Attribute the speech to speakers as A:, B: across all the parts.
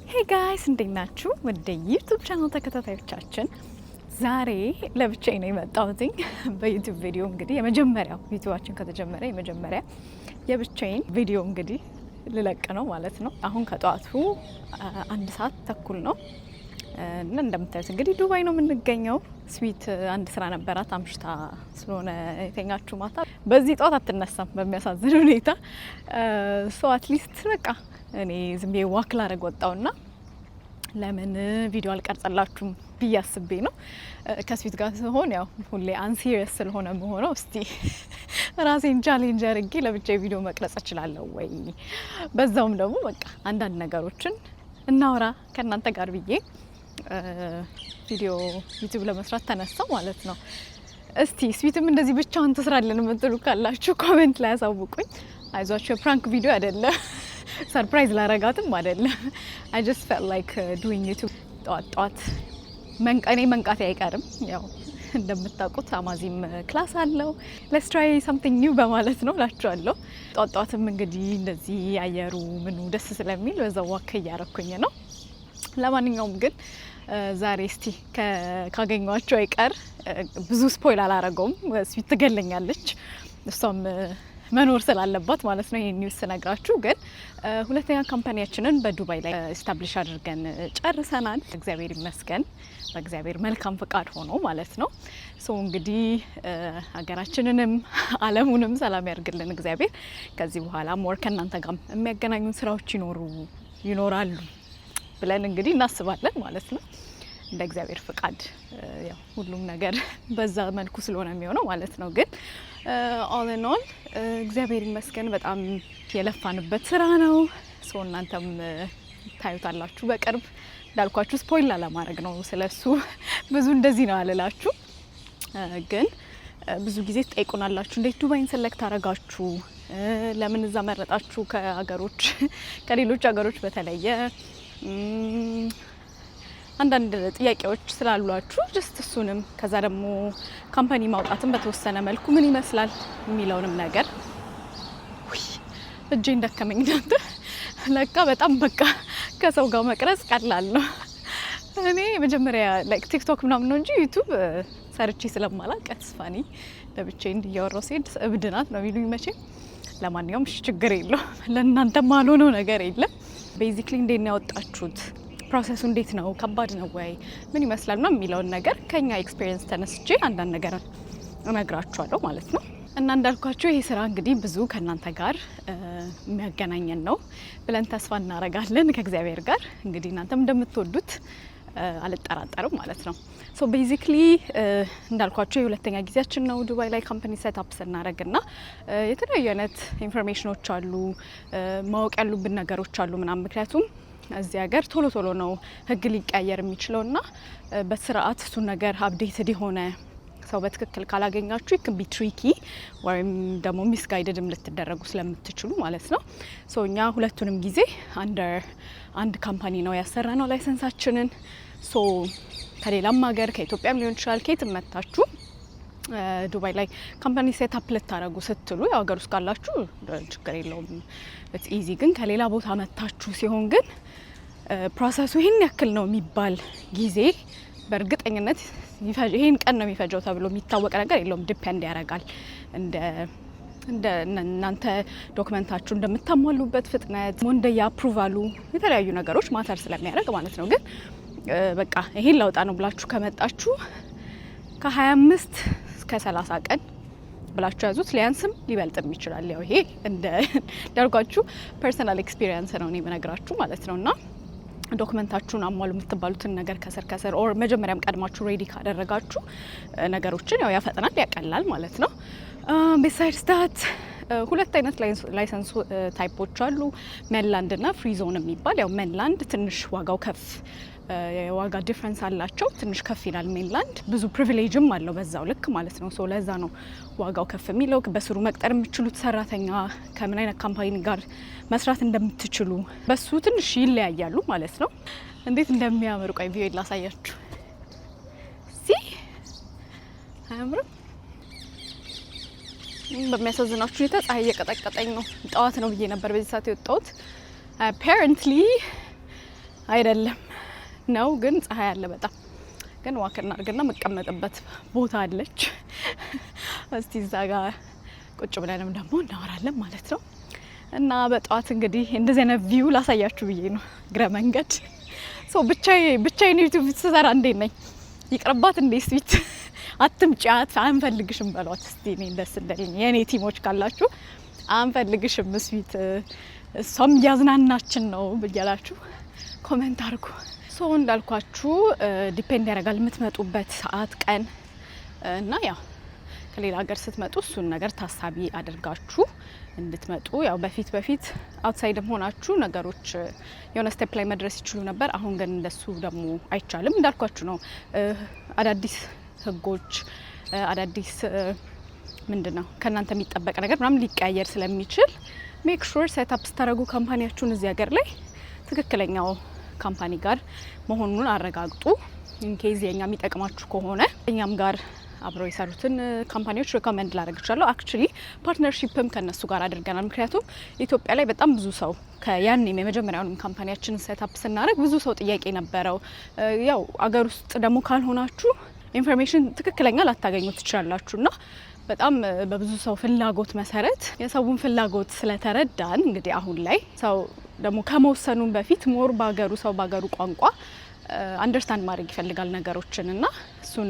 A: ሄይ ጋይስ እንዴት ናችሁ? ወደ ዩቲዩብ ቻናል ተከታታዮቻችን ዛሬ ለብቻዬ ነው የመጣሁት። በዩቲዩብ ቪዲዮ እንግዲህ የመጀመሪያው ዩቲዩባችን ከተጀመረ የመጀመሪያ የብቻዬን ቪዲዮ እንግዲህ ልለቅ ነው ማለት ነው። አሁን ከጧቱ 1 ሰዓት ተኩል ነው እና እንደምታዩት እንግዲህ ዱባይ ነው የምንገኘው። ስዊት አንድ ስራ ነበራት አምሽታ ስለሆነ የተኛችሁ ማታ በዚህ ጧት አትነሳም በሚያሳዝን ሁኔታ። ሶ አትሊስት በቃ እኔ ዝም ብዬ ዋክ ላረግ ወጣውና ለምን ቪዲዮ አልቀርጸላችሁም ብዬ አስቤ ነው። ከስዊት ጋር ሲሆን ያው ሁሌ አንሲሪየስ ስለሆነ መሆነው እስቲ ራሴን ቻሌንጅ አድርጌ ለብቻዬ ቪዲዮ መቅረጽ እችላለሁ ወይ፣ በዛውም ደግሞ በቃ አንዳንድ ነገሮችን እናውራ ከእናንተ ጋር ብዬ ቪዲዮ ዩቲዩብ ለመስራት ተነሳው ማለት ነው። እስቲ ስዊትም እንደዚህ ብቻውን ትስራለን የምትሉ ካላችሁ ኮሜንት ላይ ያሳውቁኝ። አይዟችሁ የፕራንክ ቪዲዮ አይደለም፣ ሰርፕራይዝ ላረጋትም አይደለም። I just felt like doing YouTube ጧት እኔ መንቃቴ አይቀርም። ያው እንደምታውቁት አማዚም ክላስ አለው let's try something new በማለት ነው እላችኋለሁ። ጧትም እንግዲህ እንደዚህ አየሩ ምኑ ደስ ስለሚል በዛው ዋክ እያረኩኝ ነው። ለማንኛውም ግን ዛሬ እስቲ ካገኘኋቸው አይቀር ብዙ ስፖይል አላረገውም። ስዊት ትገለኛለች እሷም መኖር ስላለባት ማለት ነው። ይሄን ኒውስ ነግራችሁ ግን ሁለተኛ ካምፓኒያችንን በዱባይ ላይ ስታብሊሽ አድርገን ጨርሰናል። እግዚአብሔር ይመስገን በእግዚአብሔር መልካም ፈቃድ ሆኖ ማለት ነው። ሶ እንግዲህ ሀገራችንንም ዓለሙንም ሰላም ያርግልን እግዚአብሔር። ከዚህ በኋላ ሞር ከእናንተ ጋር የሚያገናኙን ስራዎች ይኖራሉ ብለን እንግዲህ እናስባለን ማለት ነው። እንደ እግዚአብሔር ፍቃድ ያው ሁሉም ነገር በዛ መልኩ ስለሆነ የሚሆነው ማለት ነው። ግን ኦል ኢን ኦል እግዚአብሔር ይመስገን በጣም የለፋንበት ስራ ነው። ሶ እናንተም ታዩታላችሁ በቅርብ። እንዳልኳችሁ ስፖይል ላለማድረግ ነው ስለሱ ብዙ እንደዚህ ነው አልላችሁ። ግን ብዙ ጊዜ ትጠይቁናላችሁ እንዴት ዱባይን ሰለክት አረጋችሁ፣ ለምን እዛ መረጣችሁ ከሌሎች ሀገሮች በተለየ አንዳንድ ጥያቄዎች ስላሏችሁ ጀስት እሱንም ከዛ ደግሞ ካምፓኒ ማውጣትን በተወሰነ መልኩ ምን ይመስላል የሚለውንም ነገር እጄ እንደከመኝ እናንተ ለካ በጣም በቃ ከሰው ጋር መቅረጽ ቀላል ነው። እኔ መጀመሪያ ላይክ ቲክቶክ ምናምን ነው እንጂ ዩቲዩብ ሰርቼ ስለማላውቅ ተስፋኒ ለብቻዬ እንዲያወራው ሲሄድ እብድ ናት ነው የሚሉኝ መቼም። ለማንኛውም ችግር የለው ለእናንተ ማልሆነው ነገር የለም። ቤዚክሊ እንዴት ነው ያወጣችሁት፣ ፕሮሰሱ እንዴት ነው፣ ከባድ ነው ወይ፣ ምን ይመስላል ነው የሚለውን ነገር ከኛ ኤክስፒሪየንስ ተነስቼ አንዳንድ ነገር እነግራችኋለሁ ማለት ነው። እና እንዳልኳችሁ ይሄ ስራ እንግዲህ ብዙ ከእናንተ ጋር የሚያገናኘን ነው ብለን ተስፋ እናረጋለን ከእግዚአብሔር ጋር። እንግዲህ እናንተም እንደምትወዱት አልጠራጠርም ማለት ነው። ሶ ቤዚክሊ እንዳልኳችሁ የሁለተኛ ጊዜያችን ነው ዱባይ ላይ ካምፓኒ ሴትአፕ ስናደርግና የተለያዩ አይነት ኢንፎርሜሽኖች አሉ፣ ማወቅ ያሉብን ነገሮች አሉ ምናምን። ምክንያቱም እዚህ ሀገር ቶሎ ነው ህግ ሊቀያየር የሚችለውና በስርዓት እሱ ነገር አፕዴትድ የሆነ ሰው በትክክል ካላገኛችሁ it can be tricky ወይም ደግሞ ሚስጋይድድም ልትደረጉ ስለምትችሉ ማለት ነው። ሶ እኛ ሁለቱንም ጊዜ አንድ ካምፓኒ ነው ያሰራነው ላይሰንሳችንን። ሶ ከሌላም ሀገር ከኢትዮጵያም ሊሆን ይችላል ከየትም መጣችሁ ዱባይ ላይ ካምፓኒ ሴትአፕ ልታረጉ ስትሉ ያው ሀገር ውስጥ ካላችሁ ችግር የለውም ኢትስ ኢዚ። ግን ከሌላ ቦታ መጣችሁ ሲሆን ግን ፕሮሰሱ ይሄን ያክል ነው የሚባል ጊዜ በእርግጠኝነት ይሄን ቀን ነው የሚፈጀው ተብሎ የሚታወቅ ነገር የለውም። ዲፔንድ ያደርጋል እንደ እናንተ ዶክመንታችሁ እንደምታሟሉበት ፍጥነት፣ እንደ የአፕሩቫሉ የተለያዩ ነገሮች ማተር ስለሚያደርግ ማለት ነው። ግን በቃ ይሄን ላውጣ ነው ብላችሁ ከመጣችሁ ከ25 እስከ 30 ቀን ብላችሁ ያዙት። ሊያንስም ሊበልጥም ይችላል። ያው ይሄ እንዳልኳችሁ ፐርሰናል ኤክስፒሪየንስ ነው እኔ የምነግራችሁ ማለት ነውና ዶክመንታችሁን አሟሉ የምትባሉትን ነገር ከስር ኦር መጀመሪያም ቀድማችሁ ሬዲ ካደረጋችሁ ነገሮችን ያው ያፈጥናል ያቀላል ማለት ነው። ቢሳይድስ ዳት ሁለት አይነት ላይሰንስ ታይፖች አሉ፣ ሜንላንድ እና ፍሪ ዞን የሚባል። ያው ሜንላንድ ትንሽ ዋጋው ከፍ የዋጋ ዲፍረንስ አላቸው፣ ትንሽ ከፍ ይላል ሜንላንድ። ብዙ ፕሪቪሌጅም አለው በዛው ልክ ማለት ነው። ሶ ለዛ ነው ዋጋው ከፍ የሚለው። በስሩ መቅጠር የምትችሉት ሰራተኛ ከምን አይነት ካምፓኒ ጋር መስራት እንደምትችሉ በሱ ትንሽ ይለያያሉ ማለት ነው። እንዴት እንደሚያምር ቆይ ቪዲዮ ላሳያችሁ። አያምርም? በሚያሳዝናችሁ ሁኔታ ፀሐይ እየቀጠቀጠኝ ነው። ጠዋት ነው ብዬ ነበር በዚህ ሰዓት የወጣሁት። አፓረንትሊ አይደለም ነው ግን ፀሐይ አለ በጣም ግን ዋክ እናድርግና መቀመጥበት ቦታ አለች። እስቲ እዛ ጋር ቁጭ ብለንም ደግሞ እናወራለን ማለት ነው። እና በጧት እንግዲህ እንደዚህ አይነት ቪው ላሳያችሁ ብዬ ነው ግረ መንገድ። ሶ ብቻዬን ዩቲዩብ ስሰራ እንዴት ነኝ? ይቅርባት እንዴ ስዊት አትምጫት አንፈልግሽም በሏት እስቲ። እኔ ደስ እንደለኝ የኔ ቲሞች ካላችሁ አንፈልግሽም ስዊት እሷም ያዝናናችን ነው ብያላችሁ ኮሜንት አድርጉ። ሶ እንዳልኳችሁ ዲፔንድ ያደርጋል የምትመጡበት ሰዓት ቀን እና ያው ከሌላ ሀገር ስትመጡ እሱን ነገር ታሳቢ አድርጋችሁ እንድትመጡ። ያው በፊት አውትሳይድም ሆናችሁ ነገሮች የሆነ ስቴፕ ላይ መድረስ ይችሉ ነበር። አሁን ግን እንደሱ ደግሞ አይቻልም። እንዳልኳችሁ ነው አዳዲስ ህጎች አዳዲስ ምንድነው ከናንተ የሚጠበቅ ነገር ምናምን ሊቀያየር ስለሚችል ሜክ ሹር ሴት አፕ ስታደርጉ ካምፓኒያችሁን እዚህ ሀገር ላይ ትክክለኛው ካምፓኒ ጋር መሆኑን አረጋግጡ። ኢንኬዝ የኛ የሚጠቅማችሁ ከሆነ እኛም ጋር አብረው የሰሩትን ካምፓኒዎች ሪኮመንድ ላደርግ እችላለሁ። አክቹሊ ፓርትነርሺፕም ከነሱ ጋር አድርገናል። ምክንያቱም ኢትዮጵያ ላይ በጣም ብዙ ሰው ከያኔም የመጀመሪያውንም ካምፓኒያችንን ሴትአፕ ስናደርግ ብዙ ሰው ጥያቄ ነበረው። ያው አገር ውስጥ ደግሞ ካልሆናችሁ ኢንፎርሜሽን ትክክለኛ ላታገኙ ትችላላችሁና በጣም በብዙ ሰው ፍላጎት መሰረት የሰውን ፍላጎት ስለተረዳን እንግዲህ አሁን ላይ ሰው ደግሞ ከመወሰኑም በፊት ሞር ባገሩ ሰው ባገሩ ቋንቋ አንደርስታንድ ማድረግ ይፈልጋል ነገሮችን እና እሱን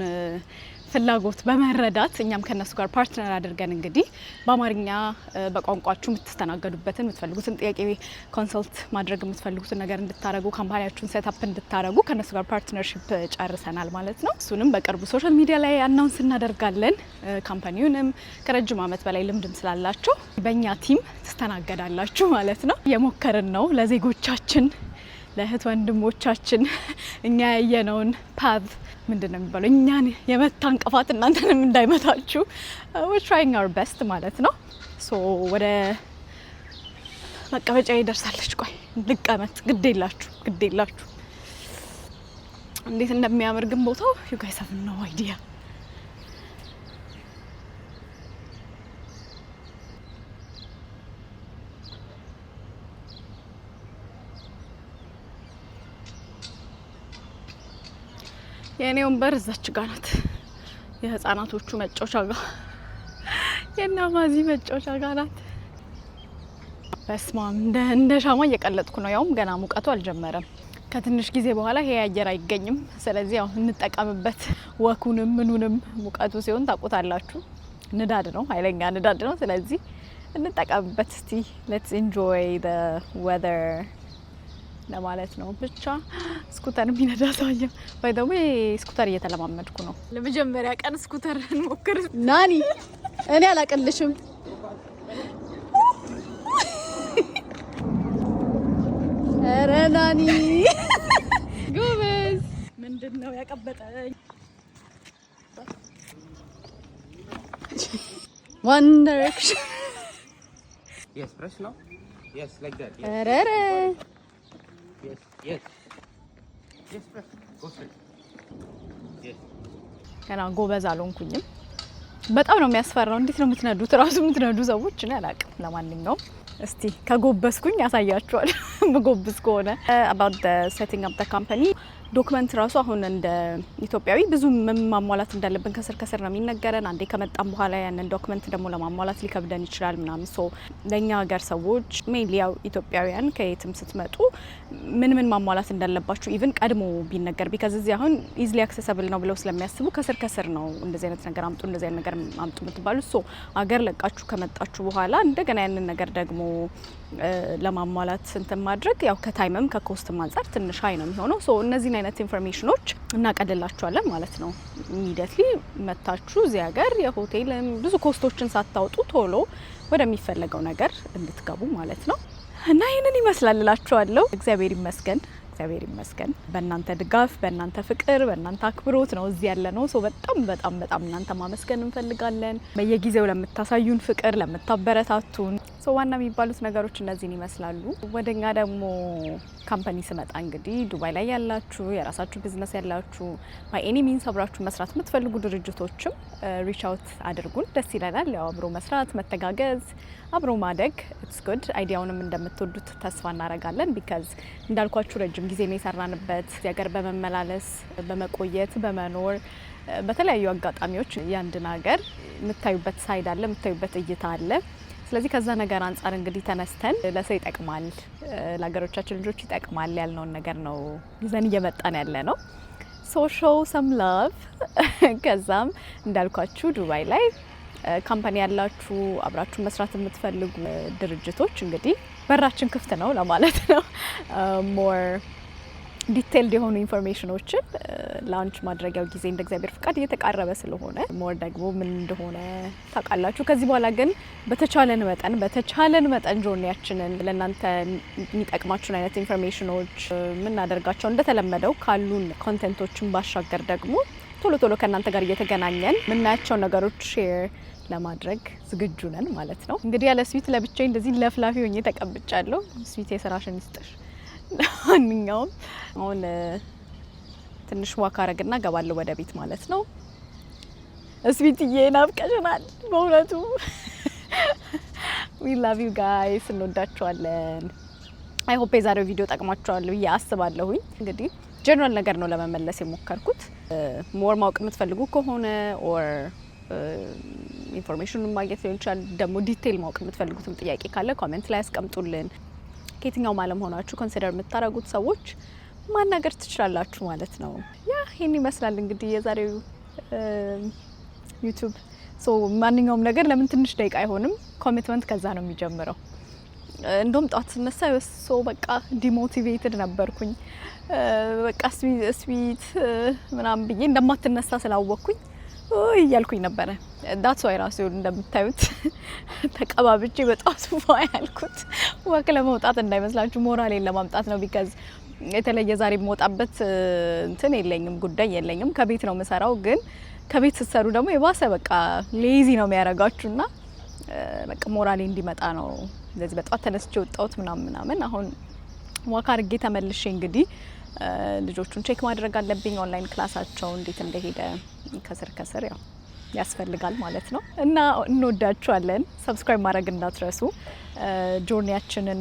A: ፍላጎት በመረዳት እኛም ከነሱ ጋር ፓርትነር አድርገን እንግዲህ በአማርኛ በቋንቋችሁ የምትስተናገዱበትን የምትፈልጉትን ጥያቄ ኮንሰልት ማድረግ የምትፈልጉትን ነገር እንድታረጉ ካምፓኒያችሁን ሴትአፕ እንድታረጉ ከነሱ ጋር ፓርትነርሺፕ ጨርሰናል ማለት ነው። እሱንም በቅርቡ ሶሻል ሚዲያ ላይ አናውንስ እናደርጋለን። ካምፓኒውንም ከረጅም ዓመት በላይ ልምድም ስላላቸው በእኛ ቲም ትስተናገዳላችሁ ማለት ነው። የሞከርን ነው ለዜጎቻችን ለእህት ወንድሞቻችን እኛ ያየነውን ፓዝ ምንድነው የሚባለው እኛን የመታ እንቅፋት እናንተንም እንዳይመታችሁ we're trying our best ማለት ነው። ሶ ወደ መቀመጫ ይደርሳለች። ቆይ ልቀመጥ። ግዴላችሁ እንዴት እንደሚያምር ግን ቦታው you guys have no idea። የኔ ወንበር እዛች ጋር ናት። የህፃናቶቹ መጫወቻ ጋር የና ማዚ መጫወቻ ጋር ናት። በስማም እንደ ሻማ እየቀለጥኩ ነው። ያውም ገና ሙቀቱ አልጀመረም። ከትንሽ ጊዜ በኋላ ይሄ አየር አይገኝም። ስለዚህ ያው እንጠቀምበት። ወኩንም ምኑንም ሙቀቱ ሲሆን ታውቁታላችሁ። ንዳድ ነው፣ ኃይለኛ ንዳድ ነው። ስለዚህ እንጠቀምበት። እስቲ let's enjoy the weather ለማለት ነው። ብቻ ስኩተር የሚነዳ ሰውዬ ወይ ደግሞ ስኩተር እየተለማመድኩ ነው። ለመጀመሪያ ቀን ስኩተር እንሞክር። ናኒ እኔ አላቀልሽም። ኧረ ናኒ ጎበዝ። ምንድነው ያቀበጠኝ? One Direction.
B: Yes, press now. Yes, like that. Yes.
A: ኧረ
B: Yes. Yes, press. Go straight. Yes.
A: ገና ጎበዝ አልሆንኩኝም። በጣም ነው የሚያስፈራው። እንዴት ነው የምትነዱት? ራሱ የምትነዱ ሰዎች እኔ አላውቅም። ለማንኛውም እስቲ ከጎበስኩኝ ያሳያችኋል። በጎበስ ከሆነ about the setting up the company ዶክመንት ራሱ አሁን እንደ ኢትዮጵያዊ ብዙ ማሟላት እንዳለብን ከስር ነው የሚነገረን። አንዴ ከመጣም በኋላ ያንን ዶክመንት ደግሞ ለማሟላት ሊከብደን ይችላል ምናምን። ሶ ለኛ ሀገር ሰዎች ሜይንሊ ያው ኢትዮጵያውያን ከየትም ስትመጡ ምን ማሟላት እንዳለባችሁ ኢቭን ቀድሞ ቢነገር ቢካዝ እዚህ አሁን ኢዝሊ አክሰሰብል ነው ብለው ስለሚያስቡ ከስር ነው እንደዚህ አይነት ነገር አምጡ እንደዚህ አይነት ነገር አምጡ የምትባሉ። ሶ ሀገር ለቃችሁ ከመጣችሁ በኋላ እንደገና ያንን ነገር ደግሞ ለማሟላት እንትን ማድረግ ያው ከታይምም ከኮስትም አንፃር ትንሽ ሀይ ነው የሚሆነው። ሶ እነዚህ አይነት ኢንፎርሜሽኖች እናቀልላችኋለን ማለት ነው። ኢሚዲየትሊ መታችሁ እዚህ ሀገር የሆቴልም ብዙ ኮስቶችን ሳታውጡ ቶሎ ወደሚፈለገው ነገር እንድትገቡ ማለት ነው። እና ይህንን ይመስላል እላችኋለሁ። እግዚአብሔር ይመስገን በእናንተ ድጋፍ፣ በእናንተ ፍቅር፣ በእናንተ አክብሮት ነው እዚህ ያለ ነው። ሶ በጣም እናንተ ማመስገን እንፈልጋለን። በየጊዜው ለምታሳዩን ፍቅር፣ ለምታበረታቱን። ሶ ዋና የሚባሉት ነገሮች እነዚህን ይመስላሉ። ወደኛ ደግሞ ካምፓኒ ስመጣ እንግዲህ ዱባይ ላይ ያላችሁ የራሳችሁ ቢዝነስ ያላችሁ ባይ ኤኒ ሚንስ አብራችሁ መስራት የምትፈልጉ ድርጅቶችም ሪች አውት አድርጉን። ደስ ይለናል። ያው አብሮ መስራት፣ መተጋገዝ፣ አብሮ ማደግ ኢትስ ጉድ። አይዲያውንም እንደምትወዱት ተስፋ እናደርጋለን። ቢካዝ እንዳልኳችሁ ረጅም ጊዜ ነው የሰራንበት። እዚህ ሀገር በመመላለስ በመቆየት በመኖር በተለያዩ አጋጣሚዎች ያንድን ሀገር የምታዩበት ሳይድ አለ፣ የምታዩበት እይታ አለ። ስለዚህ ከዛ ነገር አንጻር እንግዲህ ተነስተን ለሰው ይጠቅማል፣ ለሀገሮቻችን ልጆች ይጠቅማል ያልነውን ነገር ነው ይዘን እየመጣን ያለ ነው። ሶ ሾው ሰም ላቭ። ከዛም እንዳልኳችሁ ዱባይ ላይ ካምፓኒ ያላችሁ አብራችሁ መስራት የምትፈልጉ ድርጅቶች እንግዲህ በራችን ክፍት ነው ለማለት ነው። ሞር ዲቴይልድ የሆኑ ኢንፎርሜሽኖችን ላውንች ማድረጊያው ጊዜ እንደ እግዚአብሔር ፍቃድ እየተቃረበ ስለሆነ ሞር ደግሞ ምን እንደሆነ ታውቃላችሁ። ከዚህ በኋላ ግን በተቻለን መጠን ጆርኒያችንን ለእናንተ የሚጠቅማችሁን አይነት ኢንፎርሜሽኖች የምናደርጋቸው እንደተለመደው ካሉን ኮንቴንቶችን ባሻገር ደግሞ ቶሎ ከእናንተ ጋር እየተገናኘን የምናያቸውን ነገሮች ሼር ለማድረግ ዝግጁ ነን ማለት ነው። እንግዲህ ያለ ስዊት ለብቻዬ እንደዚህ ለፍላፊ ሆኜ ተቀብጫለሁ። ስዊት የስራሽን ይስጥሽ። ለማንኛውም አሁን ትንሽ ዋካ አረግና ገባለሁ ወደ ቤት ማለት ነው። ስዊትዬ ናፍቀሽናል በእውነቱ። ዊ ላቭ ዩ ጋይስ፣ እንወዳችኋለን። አይ ሆፕ የዛሬው ቪዲዮ ጠቅማችኋል ብዬ አስባለሁኝ። እንግዲህ ጀነራል ነገር ነው ለመመለስ የሞከርኩት። ሞር ማወቅ የምትፈልጉ ከሆነ ኦር ኢንፎርሜሽኑን ማግኘት ሊሆን ይችላል፣ ደግሞ ዲቴይል ማወቅ የምትፈልጉትም ጥያቄ ካለ ኮሜንት ላይ ያስቀምጡልን። ከየትኛውም ዓለም ሆናችሁ ኮንሲደር የምታደርጉት ሰዎች ማናገር ትችላላችሁ ማለት ነው። ይህን ይመስላል እንግዲህ የዛሬው ዩቱብ። ማንኛውም ነገር ለምን ትንሽ ደቂቃ አይሆንም? ኮሚትመንት ከዛ ነው የሚጀምረው። እንደውም ጧት ስነሳ በቃ ዲሞቲቬትድ ነበርኩኝ። በቃ ስዊት ምናምን ብዬ እንደማትነሳ ስላወቅኩኝ እያልኩኝ ነበረ። ዳትስ ዋይ ራሱ እንደምታዩት ተቀባብቼ በጧቱ ያልኩት ወክ ለመውጣት እንዳይመስላችሁ ሞራሌን ለማምጣት ነው። ቢካዝ የተለየ ዛሬ የምወጣበት እንትን የለኝም፣ ጉዳይ የለኝም። ከቤት ነው የምሰራው። ግን ከቤት ስትሰሩ ደግሞ የባሰ በቃ ሌዚ ነው የሚያረጋችሁና በቃ ሞራሌ እንዲመጣ ነው እንደዚህ በጧት ተነስቼ ወጣሁት ምናምን። አሁን ዋካ አድርጌ ተመልሼ እንግዲህ ልጆቹን ቼክ ማድረግ አለብኝ። ኦንላይን ክላሳቸው እንዴት እንደሄደ ከስር ያው ያስፈልጋል ማለት ነው። እና እንወዳችኋለን። ሰብስክራይብ ማድረግ እንዳትረሱ። ጆርኒያችንን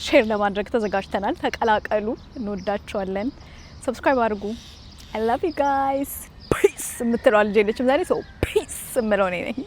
A: ሼር ለማድረግ ተዘጋጅተናል። ተቀላቀሉ። እንወዳችኋለን። ሰብስክራይብ አድርጉ። አይ ላቭ ዩ ጋይስ። ፒስ የምትለው ልጅ የለችም ዛሬ። ፒስ የምለው እኔ ነኝ።